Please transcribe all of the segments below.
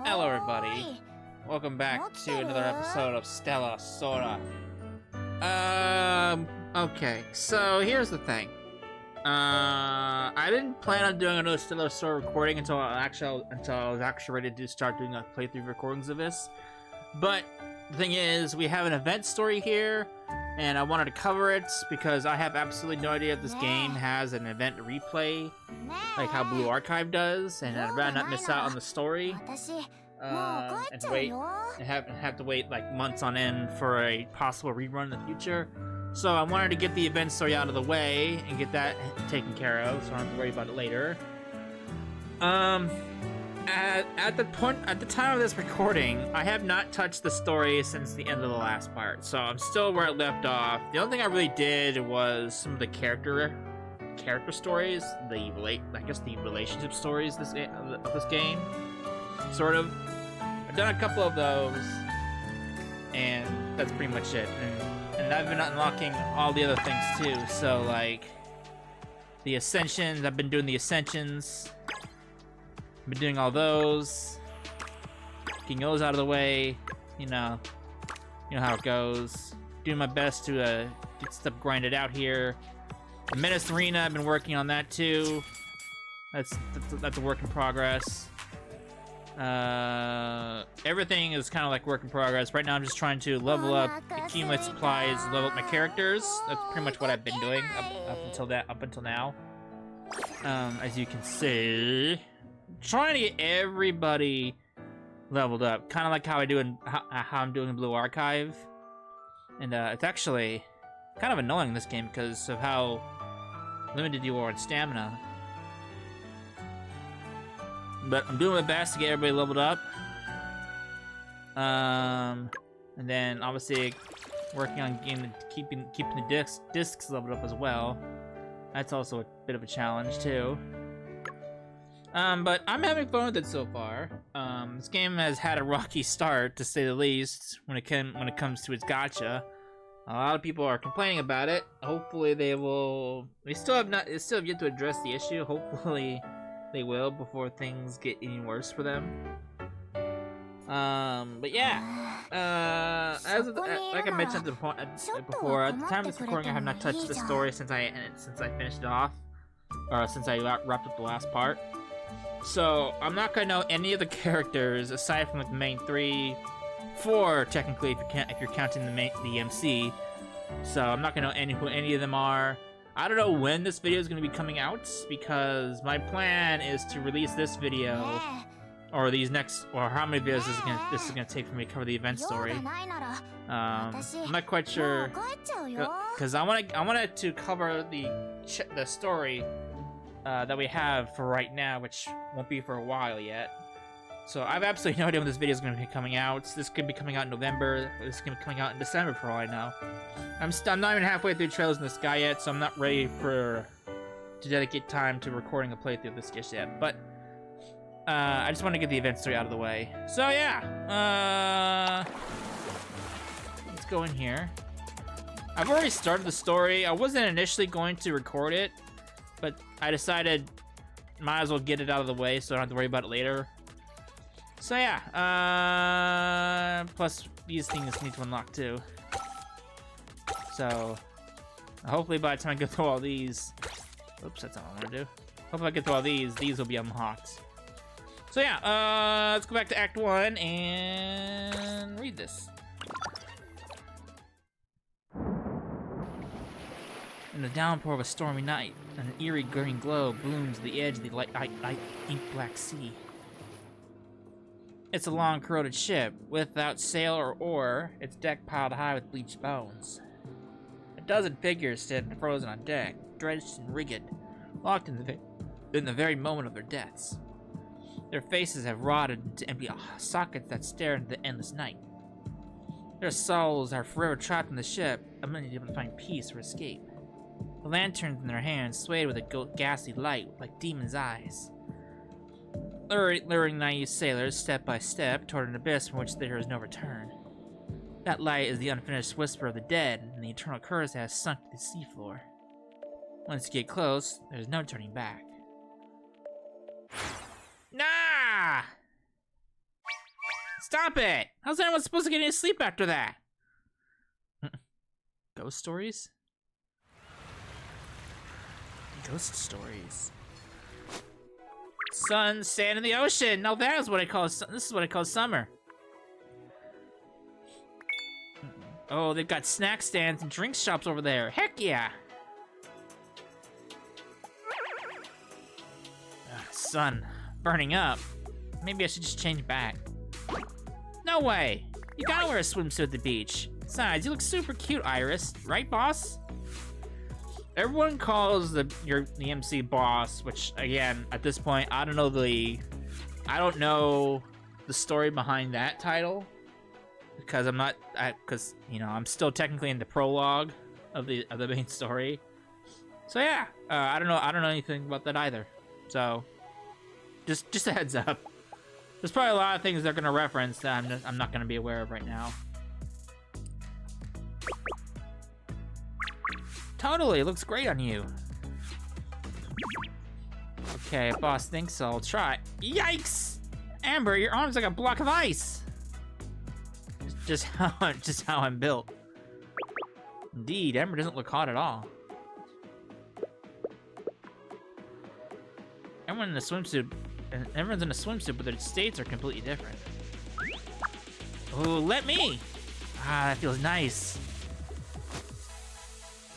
Hello everybody, welcome back to another episode of Stella, Sora. Okay, so here's the thing. I didn't plan on doing another Stella Sora recording until I was actually ready to start doing playthrough recordings of this. But the thing is, we have an event story here, and I wanted to cover it because I have absolutely no idea if this game has an event replay, like how Blue Archive does, and I'd rather not miss out on the story. And have to wait like months on end for a possible rerun in the future. So I wanted to get the event story out of the way and get that taken care of, so I don't have to worry about it later. At the time of this recording, I have not touched the story since the end of the last part, so I'm still where it left off. The only thing I really did was some of the character stories, the relationship stories of this game, sort of. I've done a couple of those, and that's pretty much it. And I've been unlocking all the other things too. So like the Ascensions, I've been doing the Ascensions. I've been doing all those, getting those out of the way. You know how it goes. Doing my best to get stuff grinded out here. The Menace Arena, I've been working on that too. That's a work in progress. Everything is kind of like work in progress. Right now I'm just trying to level up, accumulate supplies, level up my characters. That's pretty much what I've been doing up until now. As you can see, trying to get everybody leveled up, kind of like how I'm doing in Blue Archive. And it's actually kind of annoying in this game because of how limited you are in stamina. But I'm doing my best to get everybody leveled up. And then obviously working on keeping the discs leveled up as well. That's also a bit of a challenge too. But I'm having fun with it so far. This game has had a rocky start, to say the least, when it comes to its gacha. A lot of people are complaining about it. Hopefully they will. They still have yet to address the issue. Hopefully they will before things get any worse for them. But yeah, like I mentioned before, at the time of this recording, I have not touched the story since I finished it off, or since I wrapped up the last part. So I'm not gonna know any of the characters aside from like the main 4 technically, if you're counting the MC. So I'm not gonna know who any of them are. I don't know when this video is going to be coming out, because my plan is to release this video, or how many videos this is going to take for me to cover the event story. I'm not quite sure, because I wanted to cover the story that we have for right now, which won't be for a while yet. So I have absolutely no idea when this video is going to be coming out. This could be coming out in November. This could be coming out in December for all I know. I'm not even halfway through Trails in the Sky yet, so I'm not ready to dedicate time to recording a playthrough of this just yet. But I just want to get the event story out of the way. So yeah, let's go in here. I've already started the story. I wasn't initially going to record it, but I decided might as well get it out of the way so I don't have to worry about it later. So yeah, plus these things need to unlock too. So hopefully by the time I get through all these, oops, that's not what I want to do. Hopefully I get through all these will be unlocked. So yeah, let's go back to Act 1 and read this. In the downpour of a stormy night, an eerie green glow blooms at the edge of the light ink black sea. It's a long, corroded ship, without sail or oar, its deck piled high with bleached bones. A dozen figures stand frozen on deck, drenched and rigid, locked in the very moment of their deaths. Their faces have rotted into empty sockets that stare into the endless night. Their souls are forever trapped in the ship, unable to find peace or escape. The lanterns in their hands swayed with a ghastly light like demons' eyes, luring naive sailors step by step toward an abyss from which there is no return. That light is the unfinished whisper of the dead, and the eternal curse that has sunk to the seafloor. Once you get close, there's no turning back. Nah! Stop it! How's anyone supposed to get any sleep after that? Ghost stories? Ghost stories. Sun, sand, and the ocean. Now that is what I call. This is what I call summer. Oh, they've got snack stands and drink shops over there. Heck yeah! Sun, burning up. Maybe I should just change back. No way! You gotta wear a swimsuit at the beach. Besides, you look super cute, Iris. Right, boss? Everyone calls the MC boss, which again, at this point, I don't know the story behind that title because I'm still technically in the prologue of the main story. So yeah, I don't know anything about that either. So just a heads up. There's probably a lot of things they're gonna reference that I'm not gonna be aware of right now. Totally, it looks great on you. Okay, if boss thinks so, I'll try. Yikes! Amber, your arm's like a block of ice. Just how I'm built. Indeed, Amber doesn't look hot at all. Everyone's in a swimsuit, but their states are completely different. Oh, let me! Ah, that feels nice.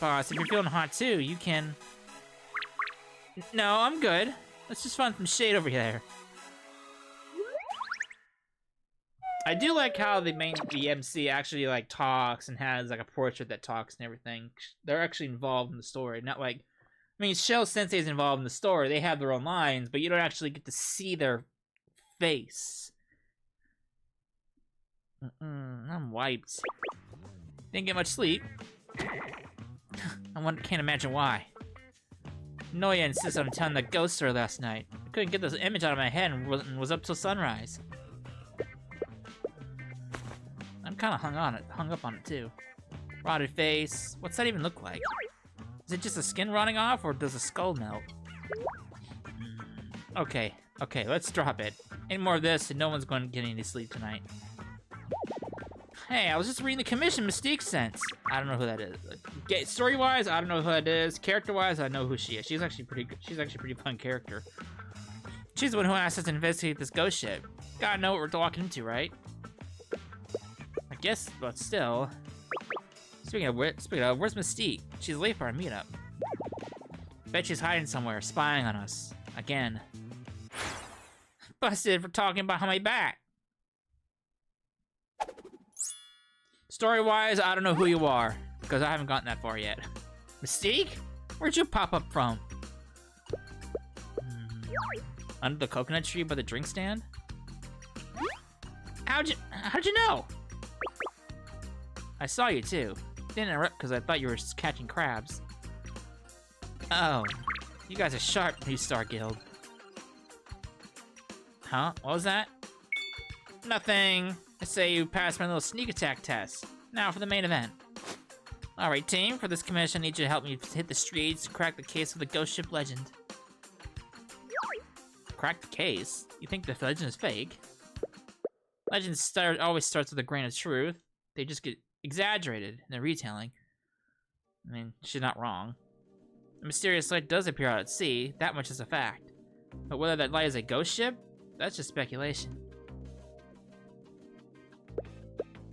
Boss, if you're feeling hot too, you can... No, I'm good. Let's just find some shade over there. I do like how the MC actually like talks and has like a portrait that talks and everything. They're actually involved in the story, not like... I mean, Shell Sensei's involved in the story. They have their own lines, but you don't actually get to see their face. I'm wiped. Didn't get much sleep. Can't imagine why. Noya insists on telling the ghost story last night. I couldn't get this image out of my head and was up till sunrise. I'm kind of hung up on it too. Rotted face. What's that even look like? Is it just the skin rotting off, or does the skull melt? Okay, let's drop it. Any more of this, and no one's going to get any sleep tonight. Hey, I was just reading the commission Mystique sent. I don't know who that is. Story-wise, I don't know who that is. Character-wise, I know who she is. She's actually pretty good. She's actually a pretty fun character. She's the one who asked us to investigate this ghost ship. Gotta know what we're walking into, right? I guess, but still. Speaking of, where's Mystique? She's late for our meetup. Bet she's hiding somewhere, spying on us. Again. Busted for talking behind my back. Story-wise, I don't know who you are, because I haven't gotten that far yet. Mystique? Where'd you pop up from? Under the coconut tree by the drink stand? How'd you know? I saw you too. Didn't interrupt because I thought you were catching crabs. Oh, you guys are sharp, New Star Guild. Huh? What was that? Nothing. I say you passed my little sneak attack test. Now for the main event. Alright team, for this commission I need you to help me hit the streets to crack the case of the ghost ship legend. Crack the case? You think the legend is fake? Legend always starts with a grain of truth. They just get exaggerated in their retelling. I mean, she's not wrong. A mysterious light does appear out at sea, that much is a fact. But whether that light is a ghost ship, that's just speculation.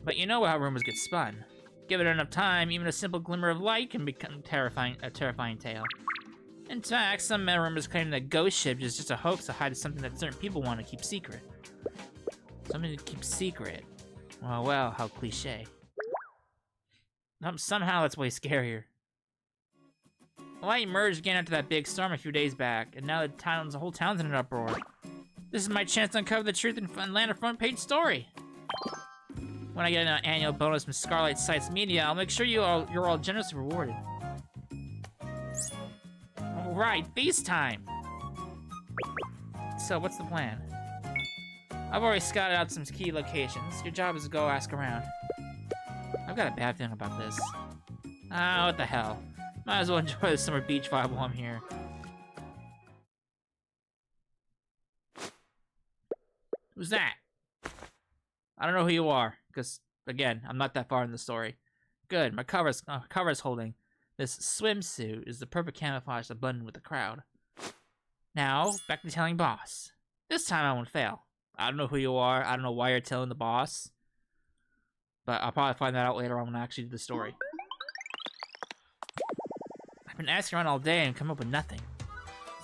But you know how rumors get spun. Give it enough time, even a simple glimmer of light can become a terrifying tale. In fact, some rumors claim that ghost ship is just a hoax to hide something that certain people want to keep secret. Something to keep secret. Well, how cliche. Somehow that's way scarier. The light emerged again after that big storm a few days back, and now the whole town's in an uproar. This is my chance to uncover the truth and land a front page story. When I get an annual bonus from Scarlet Sites Media, I'll make sure you're all generously rewarded. Alright, feast time! So, what's the plan? I've already scouted out some key locations. Your job is to go ask around. I've got a bad feeling about this. Ah, what the hell. Might as well enjoy the summer beach vibe while I'm here. Who's that? I don't know who you are, because, again, I'm not that far in the story. Good, my cover's holding. This swimsuit is the perfect camouflage to blend in with the crowd. Now, back to telling boss. This time I won't fail. I don't know who you are, I don't know why you're telling the boss. But I'll probably find that out later on when I actually do the story. I've been asking around all day and come up with nothing.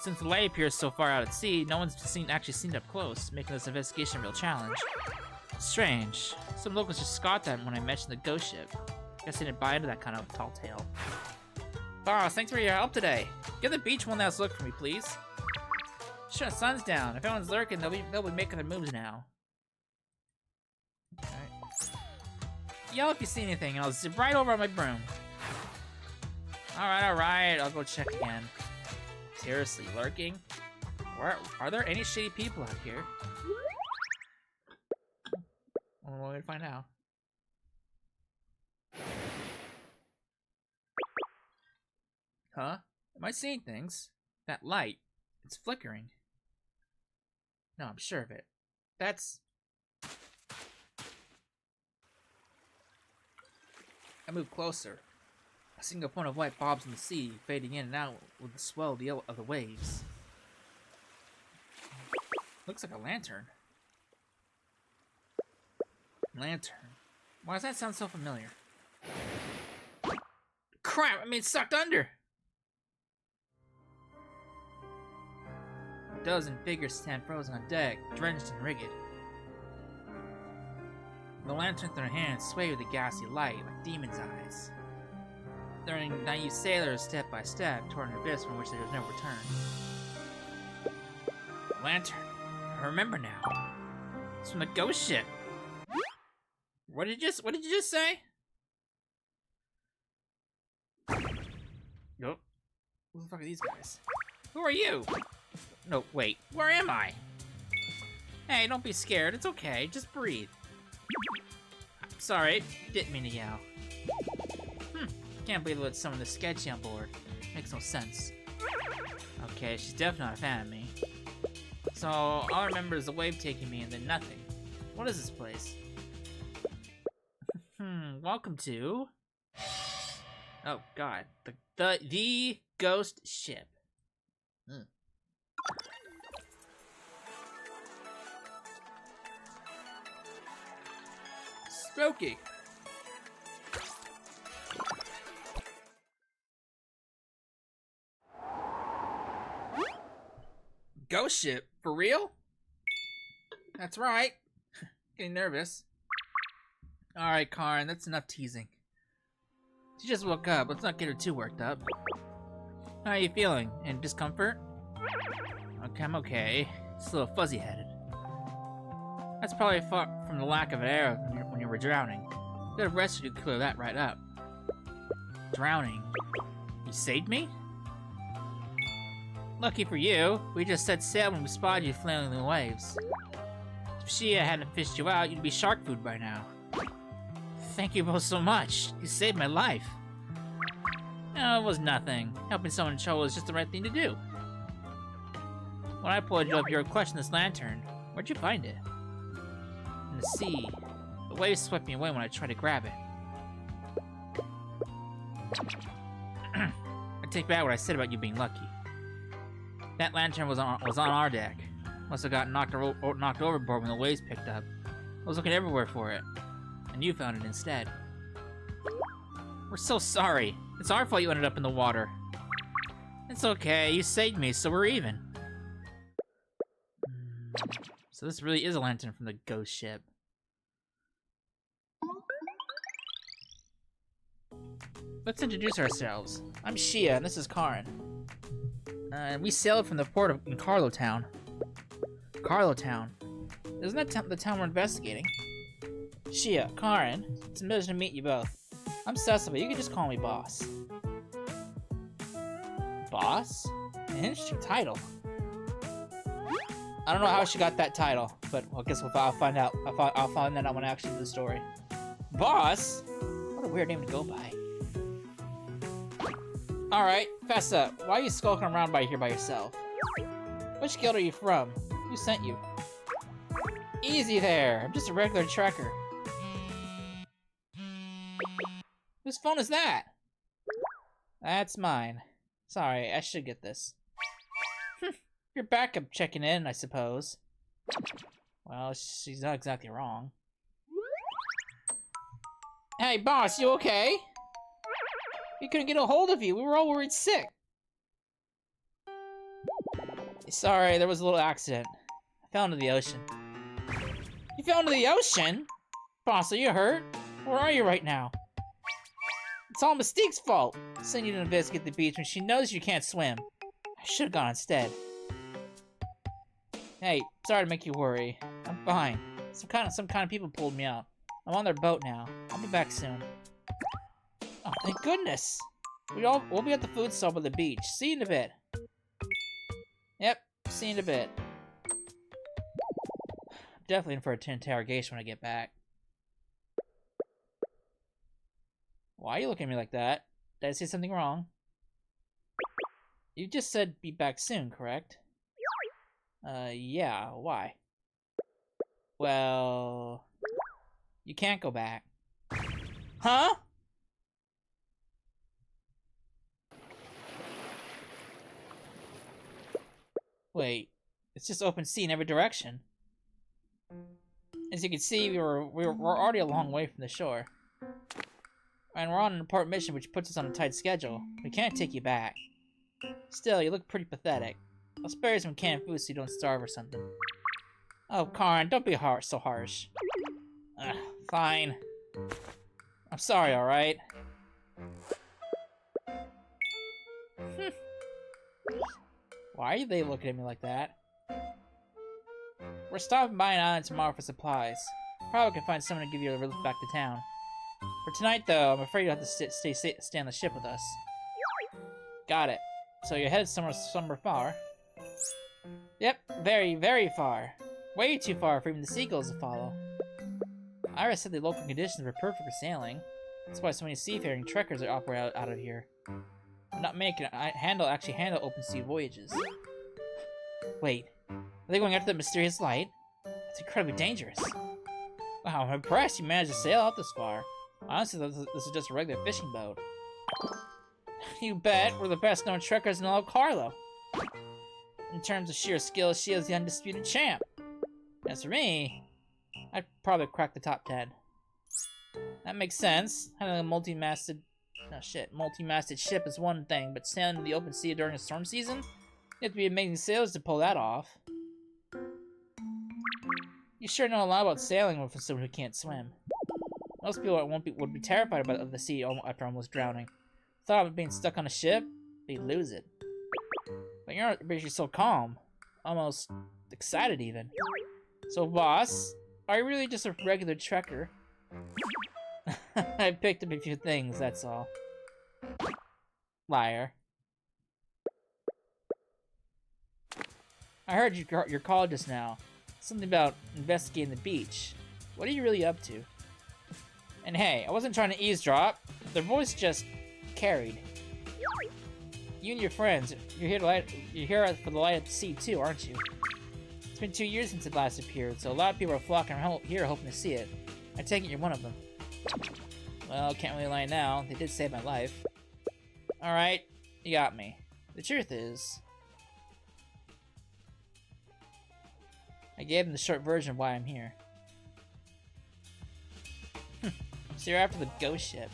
Since the light appears so far out at sea, no one's actually seen it up close, making this investigation a real challenge. Strange. Some locals just scoffed at me when I mentioned the ghost ship. Guess they didn't buy into that kind of tall tale. Boss, thanks for your help today. Give the beach one last look for me, please. Sure, the sun's down. If anyone's lurking, they'll be making their moves now. Alright. Yell if you see anything, and I'll zip right over on my broom. Alright, I'll go check again. Seriously, lurking? Are there any shady people out here? Well, we're gonna find out. Huh? Am I seeing things? That light, it's flickering. No, I'm sure of it. That's... I move closer. A single point of light bobs in the sea, fading in and out with the swell of the waves. Looks like a lantern. Lantern. Why does that sound so familiar? Crap! I mean, it's sucked under! A dozen figures stand frozen on deck, drenched and rigged. The lanterns in their hands sway with the ghastly light like demons' eyes. Learning naive sailors step by step toward an abyss from which there is no return. Lantern. I remember now. It's from the ghost ship. What did you just say? Nope. Who the fuck are these guys? Who are you? No, wait. Where am I? Hey, don't be scared. It's okay. Just breathe. I'm sorry. Didn't mean to yell. Can't believe they let someone this sketchy on board. Makes no sense. Okay, she's definitely not a fan of me. So, all I remember is the wave taking me and then nothing. What is this place? Welcome to... Oh, God. The ghost ship. Spooky. Ghost ship? For real? That's right. Getting nervous. Alright, Karen, that's enough teasing. She just woke up. Let's not get her too worked up. How are you feeling? In discomfort? Okay, I'm okay. Just a little fuzzy-headed. That's probably from the lack of air when you were drowning. You could have rested to clear that right up. Drowning? You saved me? Lucky for you, we just set sail when we spotted you flailing in the waves. If Shia hadn't fished you out, you'd be shark food by now. Thank you both so much. You saved my life. No, it was nothing. Helping someone in trouble is just the right thing to do. When I pulled you up, you were clutching this lantern. Where'd you find it? In the sea. The waves swept me away when I tried to grab it. I take back what I said about you being lucky. That lantern was on our deck. Must have got knocked overboard when the waves picked up. I was looking everywhere for it. And you found it instead. We're so sorry. It's our fault you ended up in the water. It's okay, you saved me, so we're even. So this really is a lantern from the ghost ship. Let's introduce ourselves. I'm Shia, and this is Karen. And we sailed from the port in Carlo Town. Carlo Town? Isn't that the town we're investigating? Shia, Karen, it's a pleasure to meet you both. I'm Cecil, you can just call me Boss. Boss? An interesting title. I don't know how she got that title, but I guess I'll find out. I'll find that out when I actually do the story. Boss? What a weird name to go by. Alright, fess up. Why are you skulking around here by yourself? Which guild are you from? Who sent you? Easy there. I'm just a regular trekker. Whose phone is that? That's mine. Sorry, I should get this. Your backup checking in, I suppose. Well, she's not exactly wrong. Hey, boss, you okay? We couldn't get a hold of you. We were all worried sick. Sorry, there was a little accident. I fell into the ocean. You fell into the ocean? Boss, are you hurt? Where are you right now? It's all Mystique's fault. Sending you to investigate the beach when she knows you can't swim. I should have gone instead. Hey, sorry to make you worry. I'm fine. Some kind of people pulled me out. I'm on their boat now. I'll be back soon. Oh, thank goodness. We'll be at the food stall by the beach. See you in a bit. Yep, see you in a bit. I'm definitely in for an interrogation when I get back. Why are you looking at me like that? Did I say something wrong? You just said be back soon, correct? Yeah, why? Well... You can't go back. Huh? Wait, it's just open sea in every direction. As you can see, we're already a long way from the shore. And we're on an important mission which puts us on a tight schedule. We can't take you back. Still, you look pretty pathetic. I'll spare you some canned food so you don't starve or something. Oh, Karn, don't be so harsh. Fine. I'm sorry, alright? Why are they looking at me like that? We're stopping by an island tomorrow for supplies. Probably can find someone to give you a lift back to town. For tonight, though, I'm afraid you'll have to stay on the ship with us. Got it. So you're headed somewhere far? Yep, very, very far. Way too far for even the seagulls to follow. Iris said the local conditions were perfect for sailing. That's why so many seafaring trekkers are operate out of here. Not many can actually handle open sea voyages. Wait, are they going after that mysterious light? It's incredibly dangerous. Wow, I'm impressed you managed to sail out this far. Honestly, this is just a regular fishing boat. You bet, we're the best known trekkers in all of Carlo. In terms of sheer skill, she is the undisputed champ. As for me, I'd probably crack the top 10. That makes sense. Having a multi-masted ship is one thing, but sailing in the open sea during a storm season? You have to be amazing sailors to pull that off. You sure know a lot about sailing with someone who can't swim. Most people would be terrified of the sea after almost drowning. Thought of being stuck on a ship, they'd lose it. But you're so calm. Almost excited even. So boss, are you really just a regular trekker? I picked up a few things, that's all. Liar. I heard your call just now. Something about investigating the beach. What are you really up to? And hey, I wasn't trying to eavesdrop. Their voice just carried. You and your friends, you're here for the light at the sea too, aren't you? It's been 2 years since it last appeared, so a lot of people are flocking here hoping to see it. I take it you're one of them. Well, can't really lie now. They did save my life. Alright, you got me. The truth is, I gave them the short version of why I'm here. So you're after the ghost ship.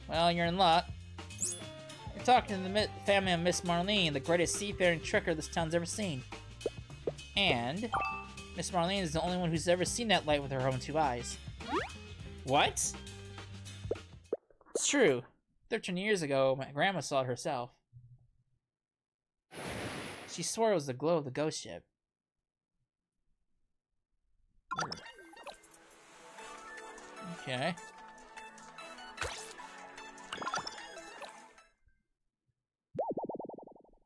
Well, you're in luck. You're talking to the family of Miss Marlene, the greatest seafaring trekker this town's ever seen. And Miss Marlene is the only one who's ever seen that light with her own 2 eyes. What? It's true. 13 years ago, my grandma saw it herself. She swore it was the glow of the ghost ship. Okay.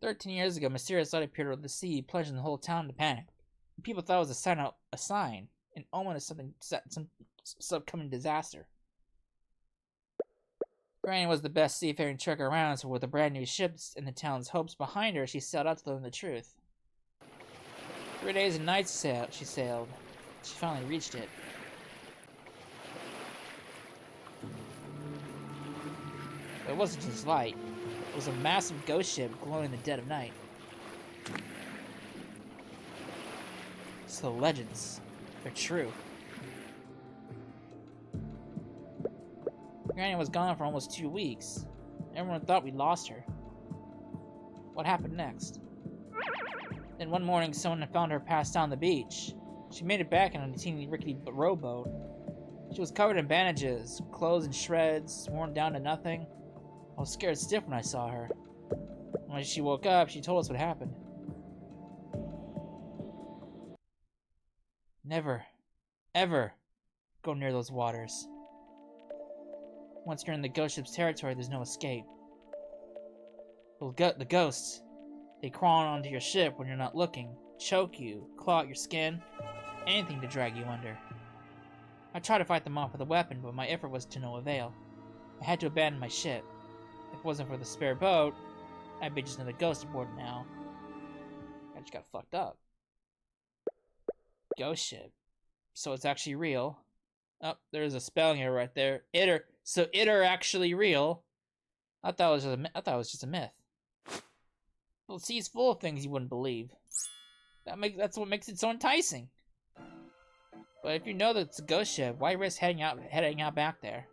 "13 years ago, mysterious light appeared over the sea, plunging the whole town into panic. People thought it was a sign, an omen of some upcoming disaster. Granny was the best seafaring trekker around, so with the brand new ships and the town's hopes behind her, she sailed out to learn the truth. 3 days and nights she sailed. She finally reached it. But it wasn't just light. It was a massive ghost ship glowing in the dead of night. So the legends, they're true. Granny was gone for almost 2 weeks. Everyone thought we lost her. What happened next? Then one morning, someone had found her passed out on the beach. She made it back on a teeny rickety rowboat. She was covered in bandages, clothes in shreds, worn down to nothing. I was scared stiff when I saw her. When she woke up, she told us what happened. Never, ever go near those waters. Once you're in the ghost ship's territory, there's no escape. The ghosts, they crawl onto your ship when you're not looking, choke you, claw at your skin, anything to drag you under. I tried to fight them off with a weapon, but my effort was to no avail. I had to abandon my ship. If it wasn't for the spare boat, I'd be just another ghost aboard now. I just got fucked up. Ghost ship. So it's actually real. Oh, there's a spelling error right there. So it are actually real. I thought it was just a myth. Well, see, it's full of things you wouldn't believe. That's what makes it so enticing. But if you know that it's a ghost ship, why risk heading out back there?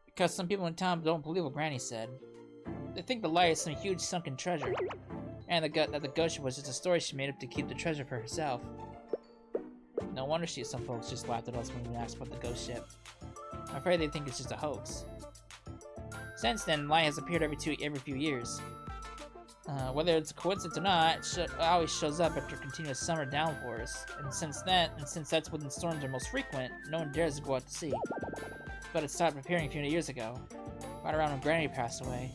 Because some people in town don't believe what Granny said. They think the light is some huge sunken treasure, and that the ghost ship was just a story she made up to keep the treasure for herself. No wonder some folks just laughed at us when we asked about the ghost ship. I'm afraid they think it's just a hoax. Since then, light has appeared every few years. Whether it's a coincidence or not, it always shows up after continuous summer downpours. And since that's when the storms are most frequent, no one dares to go out to sea. But it stopped appearing a few years ago, right around when Granny passed away.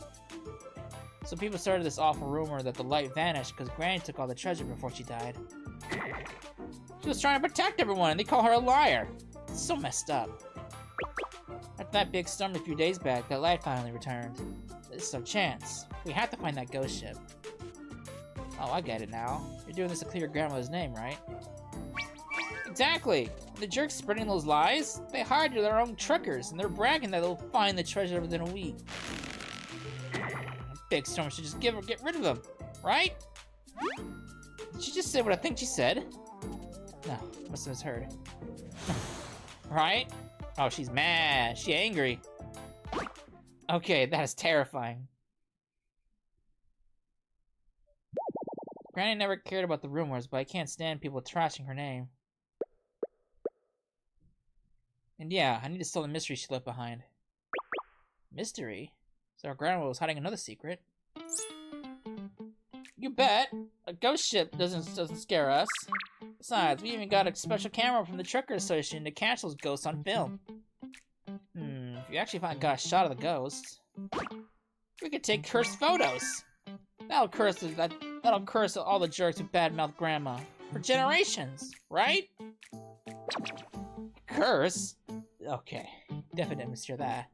So people started this awful rumor that the light vanished because Granny took all the treasure before she died. She was trying to protect everyone, and they call her a liar. It's so messed up. After that big storm a few days back, that light finally returned. This is our chance. We have to find that ghost ship. Oh, I get it now. You're doing this to clear your grandmother's name, right? Exactly! The jerks spreading those lies? They hired their own truckers, and they're bragging that they'll find the treasure within a week. Big storm should just get rid of them, right? Did she just say what I think she said? No, must have misheard. Right? Oh, she's mad. She's angry. Okay, that is terrifying. Granny never cared about the rumors, but I can't stand people trashing her name. And yeah, I need to solve the mystery she left behind. Mystery? So our grandma was hiding another secret. You bet! A ghost ship doesn't scare us. Besides, we even got a special camera from the Trucker Association to catch those ghosts on film. If you actually got a shot of the ghost, we could take cursed photos. That'll curse all the jerks who badmouth Grandma for generations, right? Curse? Okay, definitely mishear that.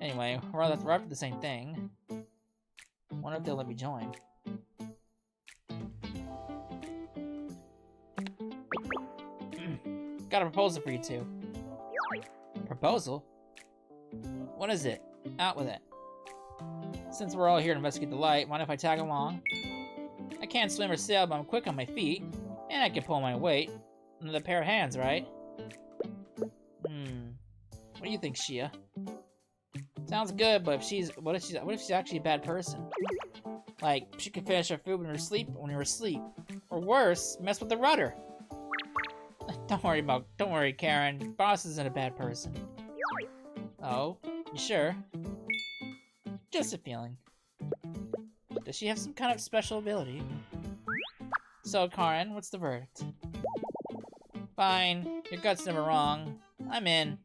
Anyway, we're after the same thing. Wonder if they'll let me join. Got a proposal for you two. Proposal? What is it? Out with it. Since we're all here to investigate the light, mind if I tag along? I can't swim or sail, but I'm quick on my feet, and I can pull my weight. Another pair of hands, right? What do you think, Shia? Sounds good, but what if she's actually a bad person? Like, she could finish her food when you're asleep. Or worse, mess with the rudder. Don't worry, Karen. Boss isn't a bad person. Oh, you sure? Just a feeling. Does she have some kind of special ability? So, Karen, what's the verdict? Fine. Your gut's never wrong. I'm in.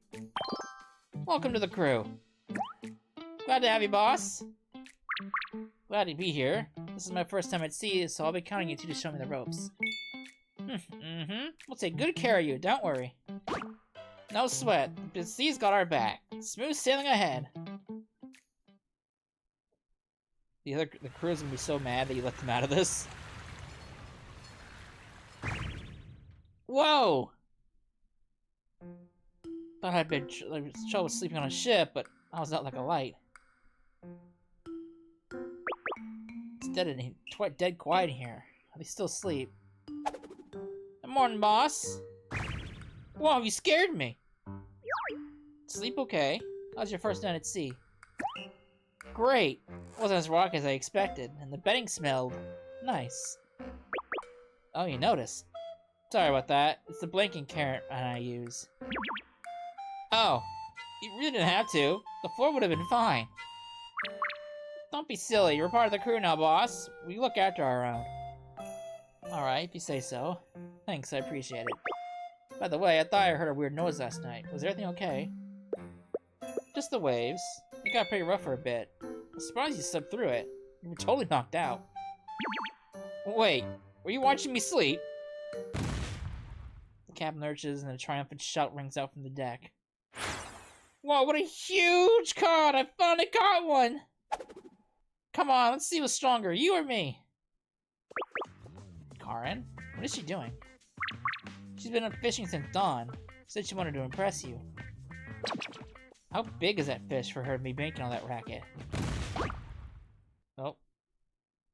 Welcome to the crew. Glad to have you, boss. Glad to be here. This is my first time at sea, so I'll be counting you two to show me the ropes. We'll take good care of you, don't worry. No sweat. The sea's got our back. Smooth sailing ahead. The crew's gonna be so mad that you let them out of this. Whoa! Thought I'd been trouble sleeping on a ship, but I was out like a light. It's dead quiet in here. Are they still asleep? Good morning, boss. Whoa, you scared me. Sleep okay? How's your first night at sea? Great. It wasn't as rocky as I expected, and the bedding smelled nice. Oh, you noticed. Sorry about that. It's the blanking carrot I use. Oh, you really didn't have to. The floor would have been fine. Don't be silly. You're part of the crew now, boss. We look after our own. Alright, if you say so. Thanks, I appreciate it. By the way, I thought I heard a weird noise last night. Was everything okay? Just the waves. It got pretty rough for a bit. I'm surprised you slept through it. You were totally knocked out. Wait, were you watching me sleep? The captain lurches and a triumphant shout rings out from the deck. Whoa, what a huge cod! I finally caught one! Come on, let's see who's stronger, you or me? Karen? What is she doing? She's been up fishing since dawn. Said she wanted to impress you. How big is that fish for her to be making all that racket? Oh.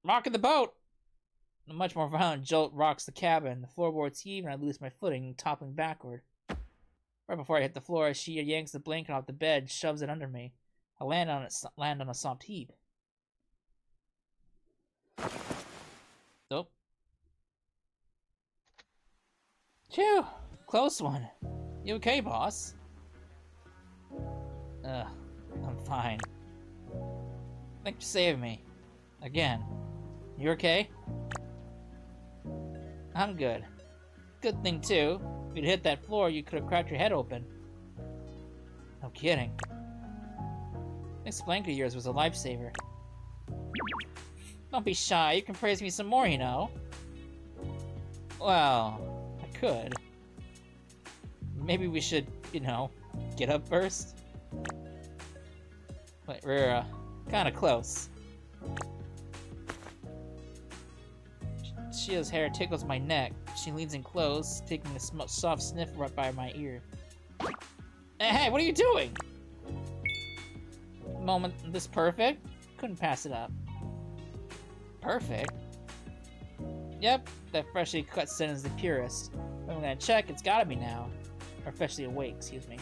Rocking the boat! A much more violent jolt rocks the cabin. The floorboards heave and I lose my footing, toppling backward. Right before I hit the floor, she yanks the blanket off the bed, shoves it under me. I land on a soft heap. Nope. Phew! Close one. You okay, boss? I'm fine. Thanks for saving me. Again. You okay? I'm good. Good thing, too. If you'd hit that floor, you could have cracked your head open. No kidding. This blanket of yours was a lifesaver. Don't be shy. You can praise me some more, you know. Well, I could. Maybe we should, you know, get up first? Wait, we're, kinda close. Shia's hair tickles my neck. She leans in close, taking a soft sniff right by my ear. Hey, what are you doing? Moment this perfect? Couldn't pass it up. Perfect? Yep, that freshly cut sentence is the purest. If I'm gonna check, it's gotta be now. Or freshly awake, excuse me.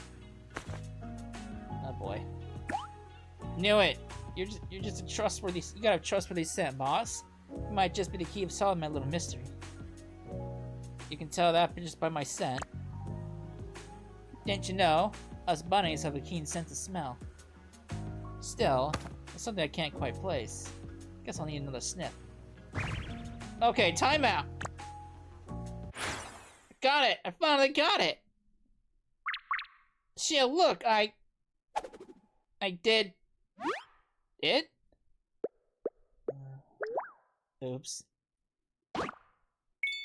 Oh boy. Knew it! You're just a trustworthy, you got a trustworthy scent, boss. It might just be the key of solving my little mystery. You can tell that just by my scent. Didn't you know? Us bunnies have a keen sense of smell. Still, it's something I can't quite place. Guess I'll need another sniff. Okay, timeout! Got it! I finally got it! Shia, look, I did... It? Oops.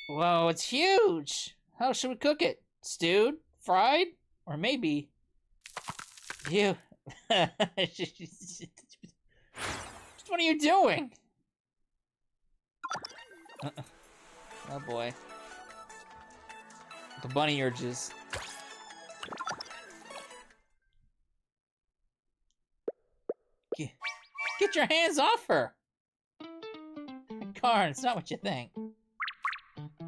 Whoa, it's huge! How should we cook it? Stewed? Fried? Or maybe... You... What are you doing? Oh boy. The bunny urges. Get your hands off her! Karn, it's not what you think.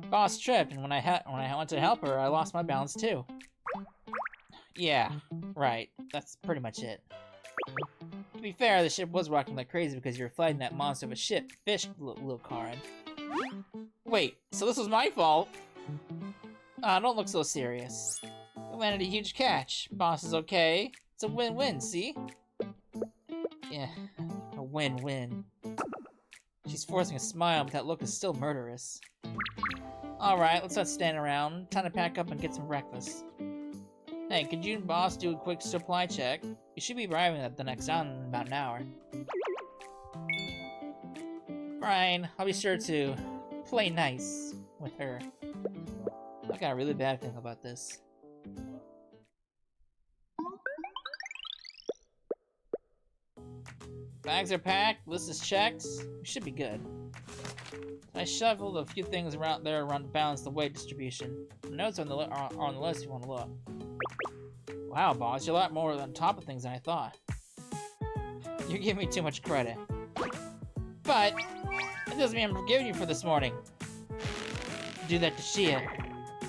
Boss tripped, and when I went to help her, I lost my balance too. Yeah, right. That's pretty much it. To be fair, the ship was rocking like crazy because you were fighting that monster of a ship, fish, little Karn. Wait, so this was my fault? Ah, don't look so serious. We landed a huge catch. Boss is okay. It's a win-win, see? Yeah, a win-win. She's forcing a smile, but that look is still murderous. Alright, let's not stand around. Time to pack up and get some breakfast. Hey, could you and boss do a quick supply check? You should be arriving at the next town in about an hour. Fine, I'll be sure to play nice with her. I got a really bad feeling about this. Bags are packed, list is checked. We should be good. I shuffled a few things around to balance the weight distribution. The notes are on the list if you want to look. Wow, boss, you're a lot more on top of things than I thought. You're giving me too much credit. But, that doesn't mean I'm forgiving you for this morning. Do that to Shia.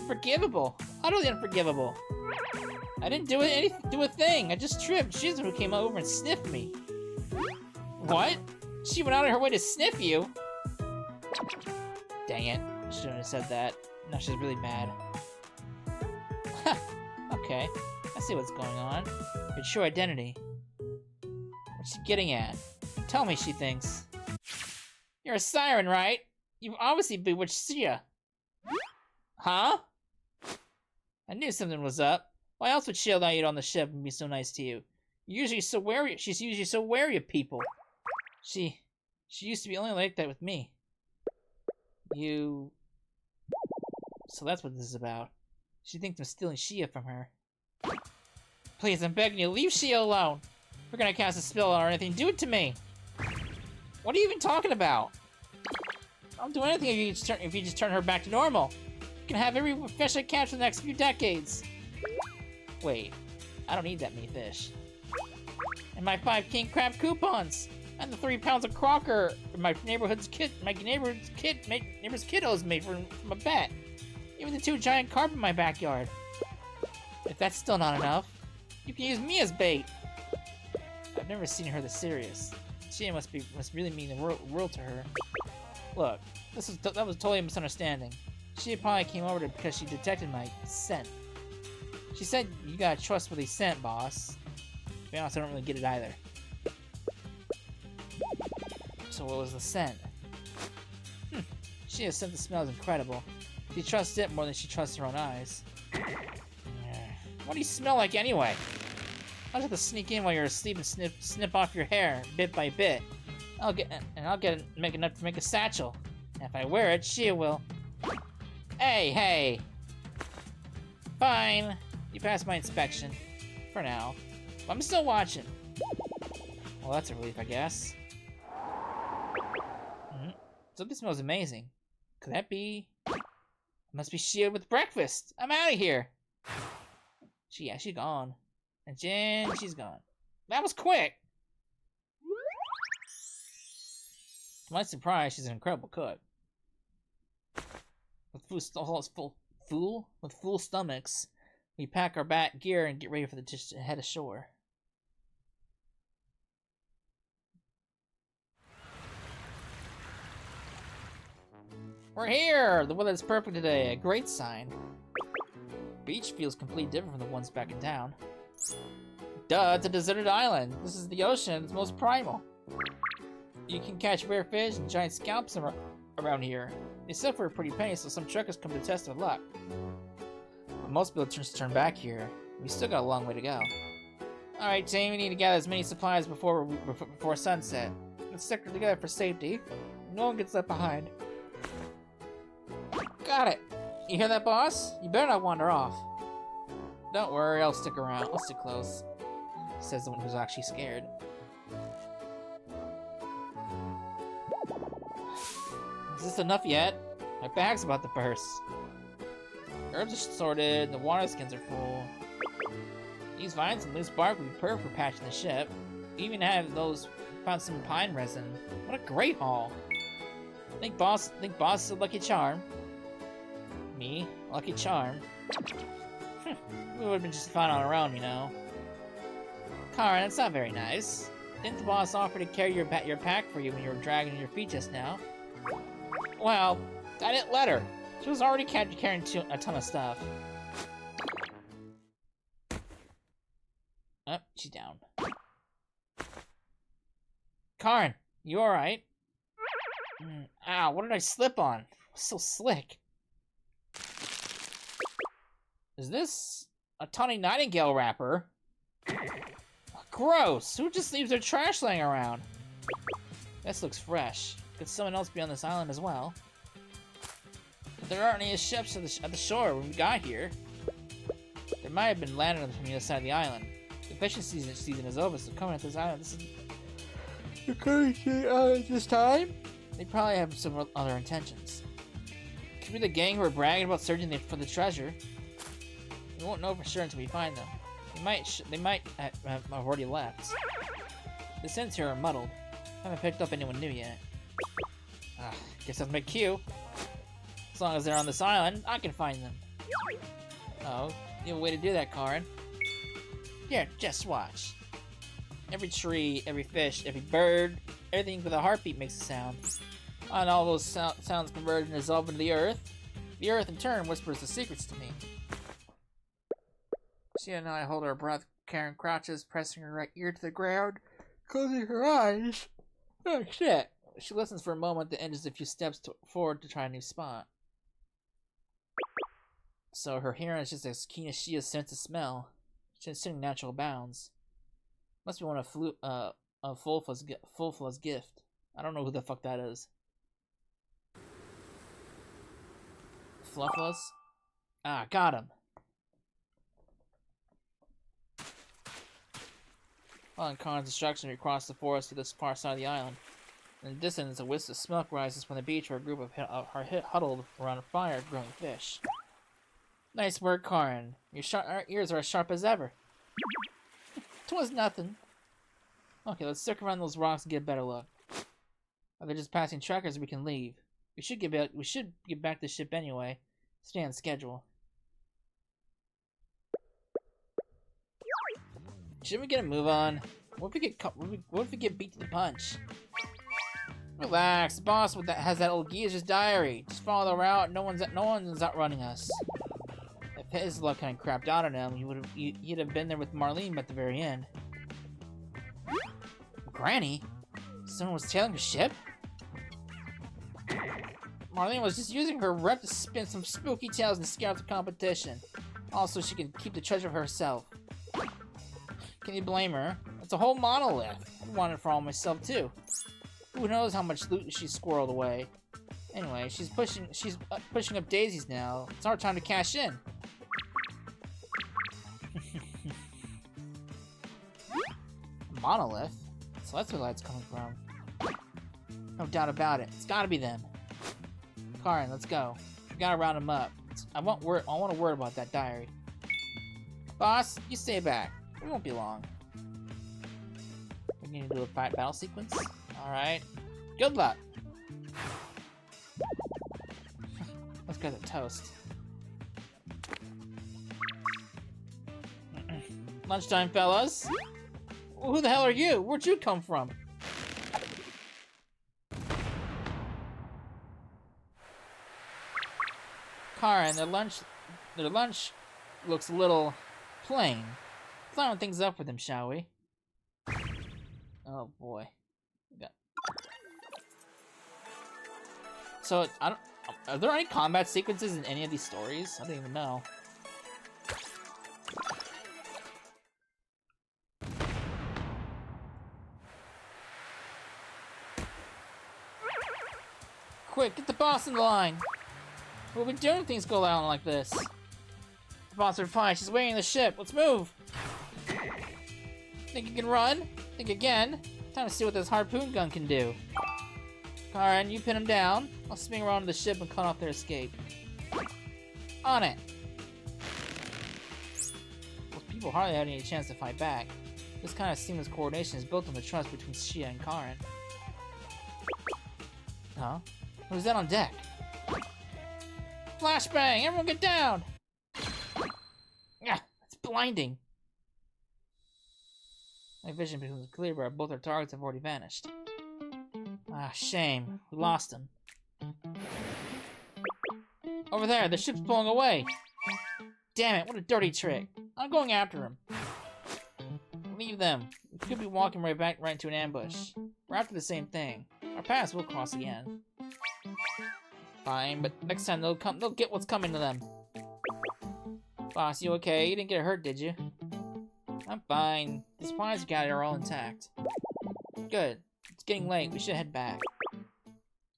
Forgivable. Utterly unforgivable. I didn't do a thing. I just tripped. She's the one who came over and sniffed me. What? She went out of her way to sniff you? Dang it. I shouldn't have said that. Now she's really mad. Okay. I see what's going on. Your true identity. What's she getting at? Tell me, she thinks. You're a siren, right? You've obviously bewitched Sia. Huh? I knew something was up. Why else would she allow you on the ship and be so nice to you? She's usually so wary of people. She used to be only like that with me. So that's what this is about. She thinks I'm stealing Shia from her. Please, I'm begging you, leave Shia alone. If we're gonna cast a spell or anything, do it to me. What are you even talking about? I'll do anything if you just turn her back to normal. You can have every fish I catch for the next few decades. Wait, I don't need that many fish. And my 5 king crab coupons, and the 3 pounds of crocker my neighbor's kiddos made from a bet. Even the 2 giant carp in my backyard. If that's still not enough, you can use me as bait. I've never seen her this serious. She must really mean the world to her. Look, that was totally a misunderstanding. She probably came over because she detected my scent. She said you got a trustworthy scent, boss. To be honest, I don't really get it either. So what was the scent? She has said the smell is incredible. She trusts it more than she trusts her own eyes. What do you smell like anyway? I'll have to sneak in while you're asleep and snip off your hair bit by bit. I'll make enough to make a satchel. And if I wear it, she will. Hey! Fine. You passed my inspection. For now. But I'm still watching. Well, that's a relief, I guess. Something smells amazing. Could that be? It must be Shia with breakfast. I'm out of here. She's gone. And Jen, she's gone. That was quick. To my surprise, she's an incredible cook. With full stomachs, we pack our gear and get ready for to head ashore. We're here! The weather's perfect today, a great sign. Beach feels completely different from the ones back in town. Duh, it's a deserted island. This is the ocean, it's most primal. You can catch rare fish and giant scallops around here. They sell for a pretty penny, so some trekkers come to test their luck. But most people turn back here. We still got a long way to go. Alright, team, we need to gather as many supplies before sunset. Let's stick together for safety. No one gets left behind. Got it! You hear that, boss? You better not wander off. Don't worry, I'll stick around. I'll stick close. Says the one who's actually scared. Is this enough yet? My bag's about to burst. Herbs are sorted, the water skins are full. These vines and loose bark would be perfect for patching the ship. We even found some pine resin. What a great haul! Think boss is a lucky charm. Me? Lucky charm? We would have been just fine on our own, you know. Karen, that's not very nice. Didn't the boss offer to carry your pack for you when you were dragging your feet just now? Well, I didn't let her. She was already carrying a ton of stuff. Oh, she's down. Karen, you alright? Ow, what did I slip on? So slick. Is this a Tawny Nightingale wrapper? Gross! Who just leaves their trash laying around? This looks fresh. Could someone else be on this island as well? But there aren't any ships at the shore when we got here. There might have been landed from the other side of the island. The fishing season is over, so coming at this island, this time? They probably have some other intentions. Could be the gang who are bragging about searching for the treasure. We won't know for sure until we find them. They might have already left. The scents here are muddled. Haven't picked up anyone new yet. Guess that's my cue. As long as they're on this island, I can find them. Oh, you have a way to do that, Karin. Here, just watch. Every tree, every fish, every bird, everything with a heartbeat makes a sound. And all those sounds converge and dissolve into the earth. The earth, in turn, whispers the secrets to me. She and I hold our breath. Karin crouches, pressing her right ear to the ground, closing her eyes. Oh, shit. She listens for a moment, then edges a few steps forward to try a new spot. So her hearing is just as keen as she is sense of smell. She's sitting natural bounds. Must be one of Fulfa's gift. I don't know who the fuck that is. Fluffless? Ah, got him. Following Karin's instruction, we cross the forest to this far side of the island. In the distance, a wisp of smoke rises from the beach where a group are huddled around a fire grilling fish. Nice work, Karin. Our ears are as sharp as ever. 'Twas nothing. Okay, let's stick around those rocks and get a better look. If they're just passing trackers, we can leave. We should get back to the ship anyway. Stay on schedule. Shouldn't we get a move on? What if we get beat to the punch? Relax, the boss has that old geezer's diary. Just follow the route. No one's outrunning us. If his luck kind of crapped out on him, he'd have been there with Marlene at the very end. Granny? Someone was tailing the ship? Marlene was just using her rep to spin some spooky tales and scare off the competition. Also, she can keep the treasure for herself. Can you blame her? It's a whole monolith. I want it for all myself too. Who knows how much loot she squirreled away? Anyway, she's pushing up daisies now. It's our time to cash in. Monolith? So that's where the light's coming from. No doubt about it. It's gotta be them. Karin, let's go. We gotta round them up. I want to worry about that diary. Boss, you stay back. It won't be long. We need to do a battle sequence. Alright. Good luck. Let's get the toast. Lunchtime, fellas. Who the hell are you? Where'd you come from? Karin, their lunch looks a little plain. Let's line things up with them, shall we? Oh boy. So are there any combat sequences in any of these stories? I don't even know. Quick, get the boss in the line! We'll be doing things go down like this. The boss will reply, she's waiting in the ship. Let's move! Think you can run? Think again? Time to see what this harpoon gun can do. Karin, you pin him down. I'll swing around to the ship and cut off their escape. On it! Most people hardly had any chance to fight back. This kind of seamless coordination is built on the trust between Shia and Karin. Huh? Who's that on deck? Flashbang! Everyone get down! Ah, it's blinding. My vision becomes clear, but both our targets have already vanished. Ah, shame. We lost him. Over there, the ship's pulling away. Damn it, what a dirty trick. I'm going after him. Leave them. We could be walking right into an ambush. We're after the same thing. Our paths will cross again. Fine, but next time they'll get what's coming to them. Boss, you okay? You didn't get hurt, did you? I'm fine. The supplies you got are all intact. Good. It's getting late. We should head back.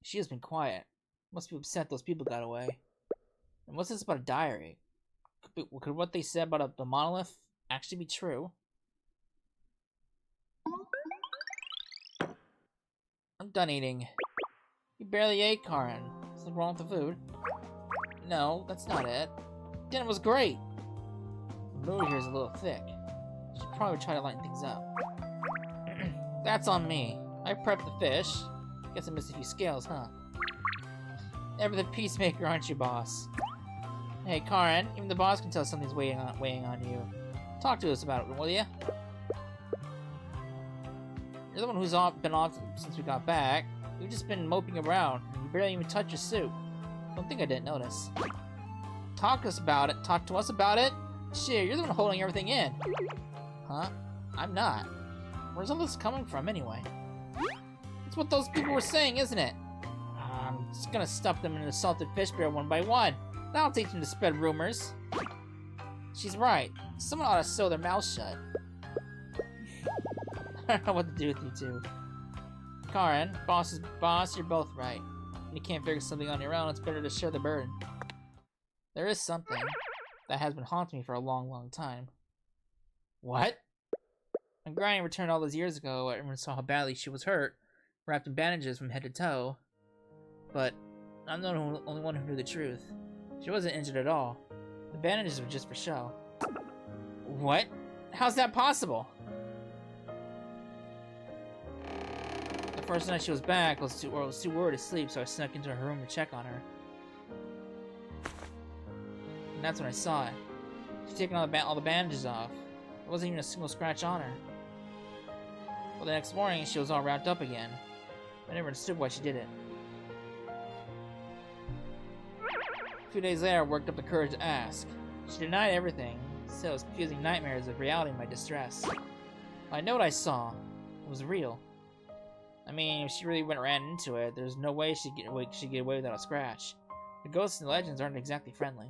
She has been quiet. Must be upset those people got away. And what's this about a diary? Could what they said about the monolith actually be true? I'm done eating. You barely ate, Karen. Something wrong with the food? No, that's not it. Dinner was great. The mood here is a little thick. Should probably try to lighten things up. That's on me. I prepped the fish. Guess I missed a few scales, huh? Never the peacemaker, aren't you, boss? Hey, Karen, even the boss can tell something's weighing on you. Talk to us about it, will ya? You're the one who's been off since we got back. You've just been moping around, and you barely even touched your suit. Don't think I didn't notice. Talk to us about it? Shit, you're the one holding everything in. Huh? I'm not. Where's all this coming from, anyway? It's what those people were saying, isn't it? I'm just gonna stuff them in a salted fish barrel one by one. That'll teach them to spread rumors. She's right. Someone ought to sew their mouths shut. I don't know what to do with you two. Karen, boss is boss, you're both right. When you can't figure something on your own, it's better to share the burden. There is something that has been haunting me for a long, long time. What? When Granny returned all those years ago, everyone saw how badly she was hurt, wrapped in bandages from head to toe. But I'm the only one who knew the truth. She wasn't injured at all. The bandages were just for show. What? How's that possible? The first night she was back, I was too worried to sleep, so I snuck into her room to check on her. And that's when I saw it. She'd taken all the bandages off. There wasn't even a single scratch on her. Well, the next morning, she was all wrapped up again. I never understood why she did it. A few days later, I worked up the courage to ask. She denied everything, said it was confusing nightmares of reality in my distress. I know what I saw. It was real. I mean, if she really ran into it, there's no way she'd get away without a scratch. The ghosts and legends aren't exactly friendly.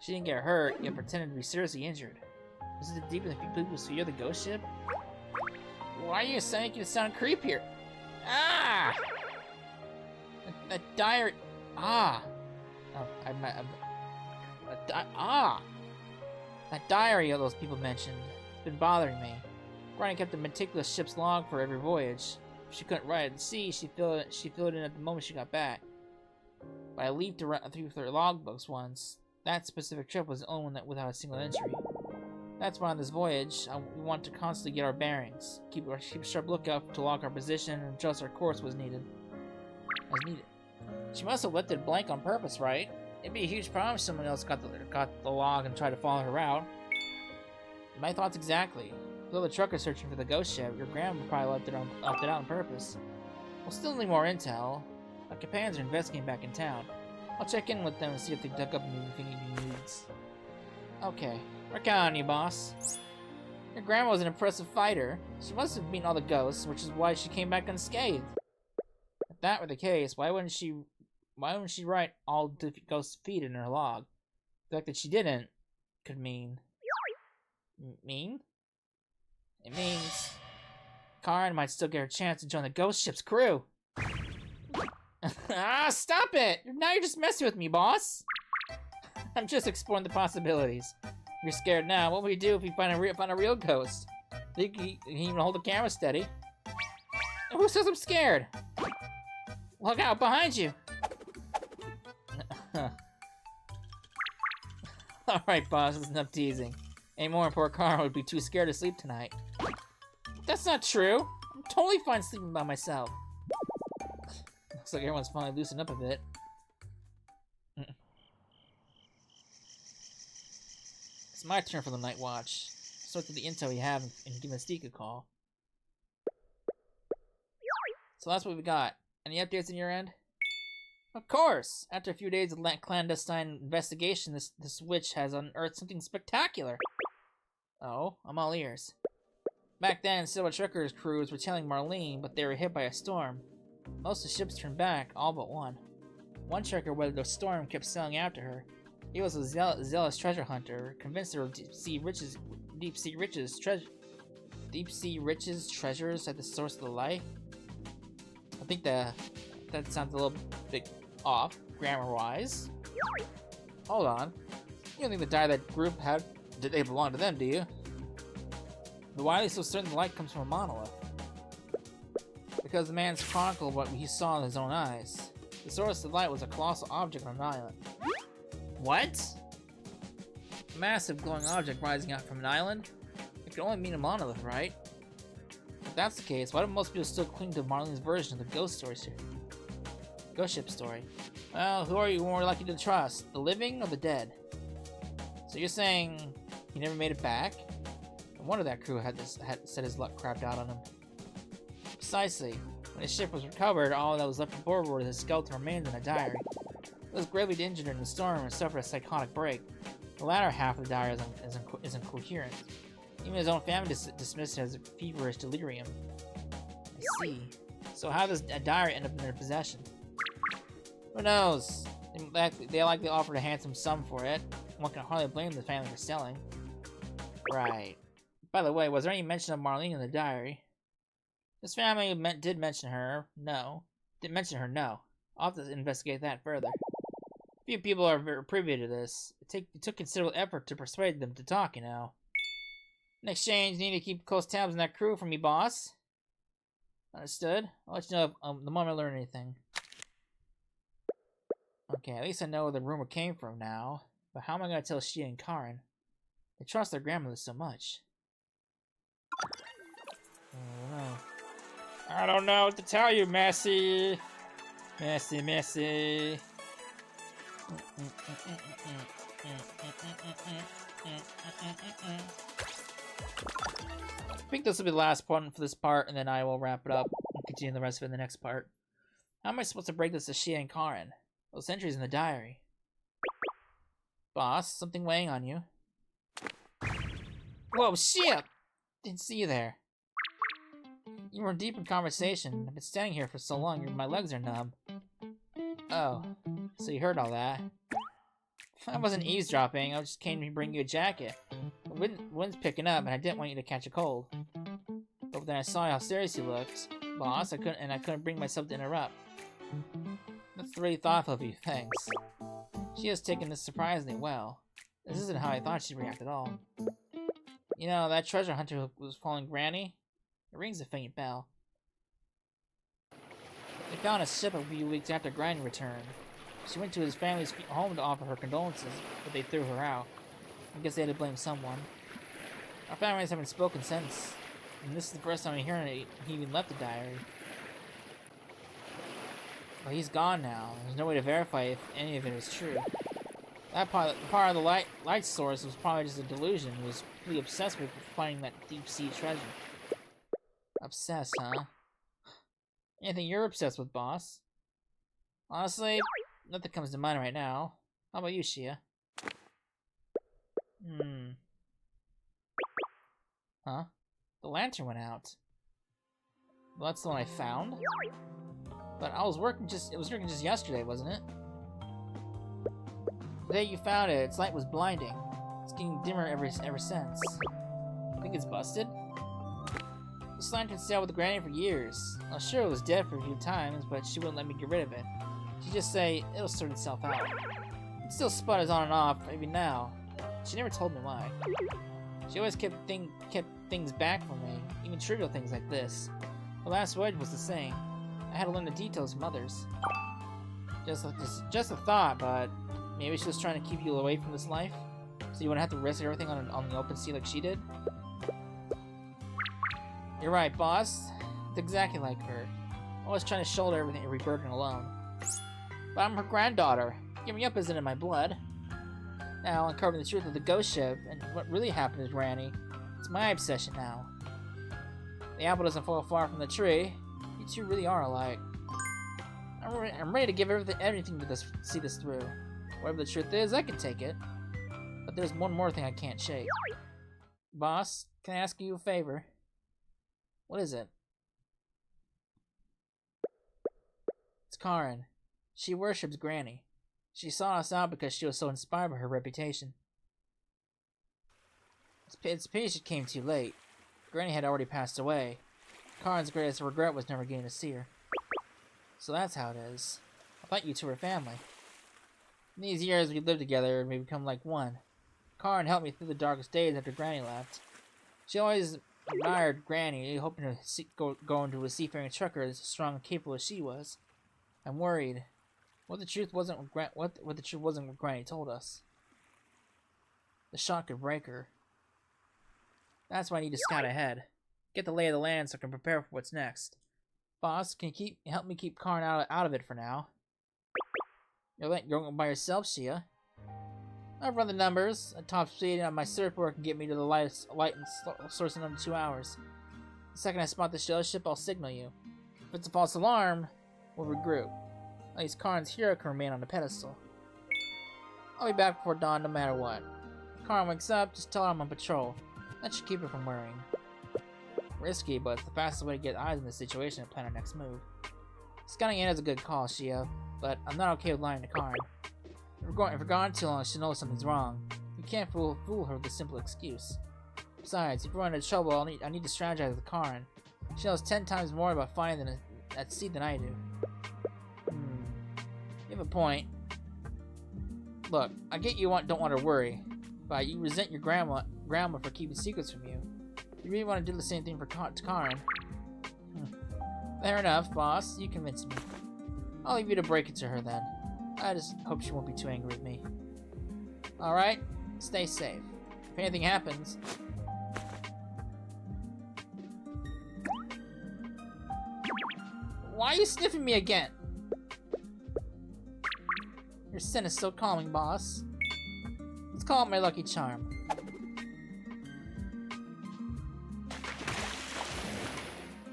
She didn't get hurt, yet pretended to be seriously injured. Was it deep in people's fear of the ghost ship? Why are you making it sound creepier? Ah! That diary... Ah! Oh, that diary all those people mentioned. It's been bothering me. Granny kept a meticulous ship's log for every voyage. If she couldn't write it at sea, she filled it in at the moment she got back. But I leafed through her logbooks once. That specific trip was the only one without a single entry. That's why on this voyage, we want to constantly get our bearings, keep a sharp lookout to log our position, and adjust our course as needed. She must have left it blank on purpose, right? It'd be a huge problem if someone else got the log and tried to follow her route. My thoughts exactly. Though the trucker's searching for the ghost ship, your grandma probably left it out on purpose. We'll still need more intel. My companions are investigating back in town. I'll check in with them and see if they dug up anything he needs. Okay, we're counting on you, boss. Your grandma was an impressive fighter. She must have beaten all the ghosts, which is why she came back unscathed. If that were the case, why wouldn't she write all the ghosts' feet in her log? The fact that she didn't could mean... Mean? It means Karen might still get her chance to join the ghost ship's crew. Ah, stop it! Now you're just messing with me, boss. I'm just exploring the possibilities. You're scared now. What would we do if we find a real ghost? Think you can even hold the camera steady? Who says I'm scared? Look out behind you. Alright, boss, that's enough teasing. Any more, poor Karen would be too scared to sleep tonight. That's not true. I'm totally fine sleeping by myself. Looks like everyone's finally loosened up a bit. It's my turn for the night watch. Sort through the intel we have and give Mystique a call. So that's what we got. Any updates on your end? Of course! After a few days of clandestine investigation, this witch has unearthed something spectacular. Oh, I'm all ears. Back then, Silver Trucker's crews were tailing Marlene, but they were hit by a storm. Most of the ships turned back, all but one. One trucker weathered the storm, kept sailing after her. He was a zealous treasure hunter, convinced there were deep sea riches treasures at the source of the light. I think that sounds a little bit off, grammar-wise. Hold on. You don't think the dye that group had, did they belong to them, do you? But why are they so certain the light comes from a monolith? The because the man's chronicled what he saw with his own eyes. The source of the light was a colossal object on an island. What? A massive glowing object rising out from an island? It could only mean a monolith, right? If that's the case, why do most people still cling to Marlene's version of the ghost ship story? Well, who are you more likely to trust, the living or the dead? So you're saying he never made it back? No wonder that crew had said his luck crapped out on him. Precisely. When his ship was recovered, all that was left aboard were his skeleton remains and a diary. He was gravely injured in the storm and suffered a psychotic break. The latter half of the diary is incoherent. Even his own family dismissed it as a feverish delirium. I see. So how does a diary end up in their possession? Who knows? They likely offered a handsome sum for it. One can hardly blame the family for selling. Right. By the way, was there any mention of Marlene in the diary? This family did mention her, no. Didn't mention her, no. I'll have to investigate that further. Few people are very privy to this. It took considerable effort to persuade them to talk, you know. In exchange, you need to keep close tabs on that crew for me, boss. Understood? I'll let you know the moment I learn anything. Okay, at least I know where the rumor came from now. But how am I going to tell Shia and Karin? They trust their grandmother so much. I don't know what to tell you, Messi. Messi. I think this will be the last one for this part, and then I will wrap it up and continue the rest of it in the next part. How am I supposed to break this to Shia and Karin? Those entries in the diary. Boss, something weighing on you. Whoa, shit! Didn't see you there. You were deep in conversation. I've been standing here for so long, my legs are numb. Oh, so you heard all that. I wasn't eavesdropping, I just came to bring you a jacket. The wind's picking up, and I didn't want you to catch a cold. But then I saw how serious you looked, boss, I couldn't bring myself to interrupt. That's really thoughtful of you, thanks. She has taken this surprisingly well. This isn't how I thought she'd react at all. You know, that treasure hunter who was following Granny? It rings a faint bell. They found a ship a few weeks after Granny returned. She went to his family's home to offer her condolences, but they threw her out. I guess they had to blame someone. Our families haven't spoken since, and this is the first time I'm hearing he even left a diary. But he's gone now. There's no way to verify if any of it is true. That part of the light source was probably just a delusion. He was pretty obsessed with finding that deep-sea treasure. Obsessed, huh? Anything you're obsessed with, boss? Honestly, nothing comes to mind right now. How about you, Shia? Huh? The lantern went out. Well, that's the one I found? But it was working just yesterday, wasn't it? The day you found it, its light was blinding. It's getting dimmer ever since. Think it's busted? This lantern sailed with Granny for years. I was sure it was dead for a few times, but she wouldn't let me get rid of it. She'd just say it'll sort itself out. It still sputters on and off, even now. She never told me why. She always kept things back from me, even trivial things like this. The last word was the same. I had to learn the details from others. Just a thought, but maybe she was trying to keep you away from this life, so you wouldn't have to risk everything on the open sea like she did. You're right, boss. It's exactly like her. Always trying to shoulder every burden alone. But I'm her granddaughter. Giving up isn't in my blood. Now, uncovering the truth of the ghost ship and what really happened to Granny, it's my obsession now. The apple doesn't fall far from the tree. You two really are alike. I'm ready to give everything to see this through. Whatever the truth is, I can take it. But there's one more thing I can't shake. Boss, can I ask you a favor? What is it? It's Karin. She worships Granny. She saw us out because she was so inspired by her reputation. It's a pity she came too late. Granny had already passed away. Karin's greatest regret was never getting to see her. So that's how it is. I thought you two were family. In these years we lived together and we become like one. Karin helped me through the darkest days after Granny left. She always admired Granny, hoping to go into a seafaring trucker as strong and capable as she was. I'm worried. What the truth wasn't what Granny told us. The shock could break her. That's why I need to scout ahead. Get the lay of the land so I can prepare for what's next. Boss, can you help me keep Karn out of it for now? You're going by yourself, Shia. I've run the numbers. A top speed on my surfboard can get me to the light source in under 2 hours. The second I spot the ship, I'll signal you. If it's a false alarm, we'll regroup. At least Karn's hero can remain on the pedestal. I'll be back before dawn no matter what. If Karn wakes up, just tell her I'm on patrol. That should keep her from worrying. Risky, but it's the fastest way to get eyes on the situation and plan our next move. Scouting in is a good call, Shia, but I'm not okay with lying to Karn. If we're gone too long, she'll know something's wrong. We can't fool her with a simple excuse. Besides, if we run into trouble, I need to strategize with Karn. She knows 10 times more about flying at sea than I do. You have a point. Look, I get you don't want to worry, but you resent your grandma for keeping secrets from you. You really want to do the same thing to Karn. Fair enough, boss. You convinced me. I'll leave you to break it to her then. I just hope she won't be too angry with me. Alright, stay safe. If anything happens... Why are you sniffing me again? Your scent is so calming, boss. Let's call it my lucky charm.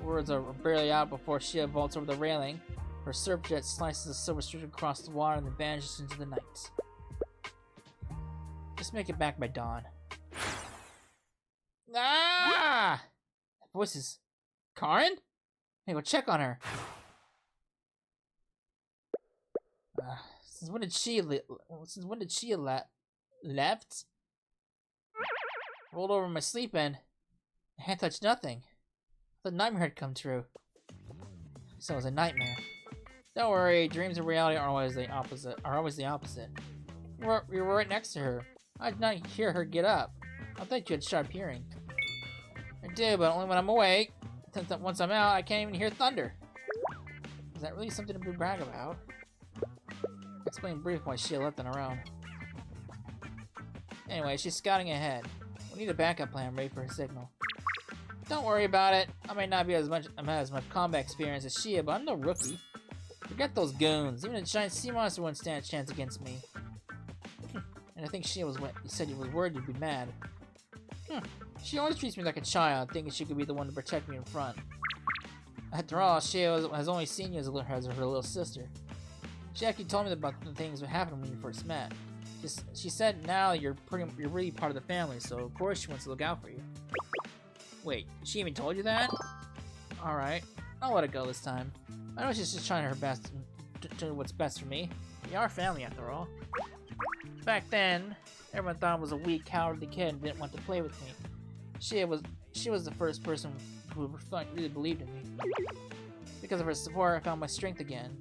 Words are barely out before Shia vaults over the railing. Her surf jet slices a silver streak across the water and then vanishes into the night. Just make it back by dawn. Ah! That voice is... Karn? Hey, go check on her. Since when did she left? Rolled over in my sleep and I can't touch nothing. The nightmare had come true. So it was a nightmare. Don't worry, dreams and reality are always the opposite. You were right next to her. I did not hear her get up. I thought you had sharp hearing. I do, but only when I'm awake. Since once I'm out, I can't even hear thunder. Is that really something to brag about? Explain briefly why she left on her own. Anyway, she's scouting ahead. We need a backup plan ready for her signal. Don't worry about it. I may not be as much combat experience as Shia, but I'm no rookie. Forget those goons. Even a giant sea monster wouldn't stand a chance against me. And I think Shia said he was worried you'd be mad. She always treats me like a child, thinking she could be the one to protect me in front. After all, Shia has only seen you as her little sister. She actually told me about the things that happened when you first met. She said now you're really part of the family, so of course she wants to look out for you. Wait, she even told you that? Alright, I'll let it go this time. I know she's just trying her best to do what's best for me. We are family after all. Back then, everyone thought I was a weak, cowardly kid and didn't want to play with me. She was the first person who really believed in me. Because of her support, I found my strength again.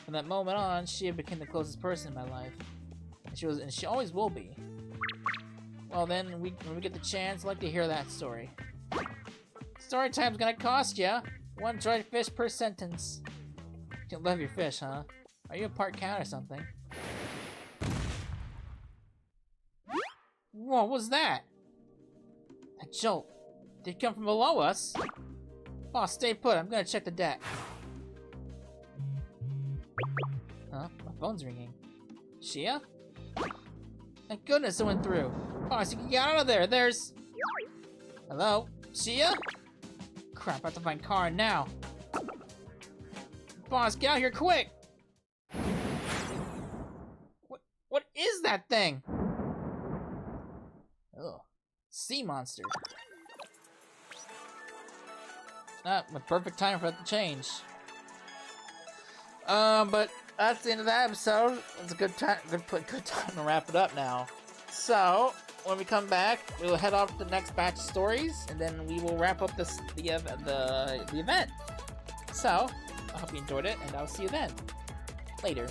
From that moment on, she became the closest person in my life. And she always will be. Well then, when we get the chance, I'd like to hear that story. Story time's gonna cost ya 1 dried fish per sentence. You love your fish, huh? Are you a part cat or something? Whoa, what was that? That jolt. Did it come from below us? Boss, stay put. I'm gonna check the deck. Huh? My phone's ringing. Shia? Thank goodness it went through. Boss, you can get out of there. There's... Hello? Shia? Crap, I have to find Karn now. Boss, get out here quick! What is that thing? Oh, sea monster. Ah, the perfect time for that to change. But that's the end of that episode. It's a good time to wrap it up now. So, when we come back, we will head off to the next batch of stories, and then we will wrap up the event. So, I hope you enjoyed it, and I'll see you then. Later.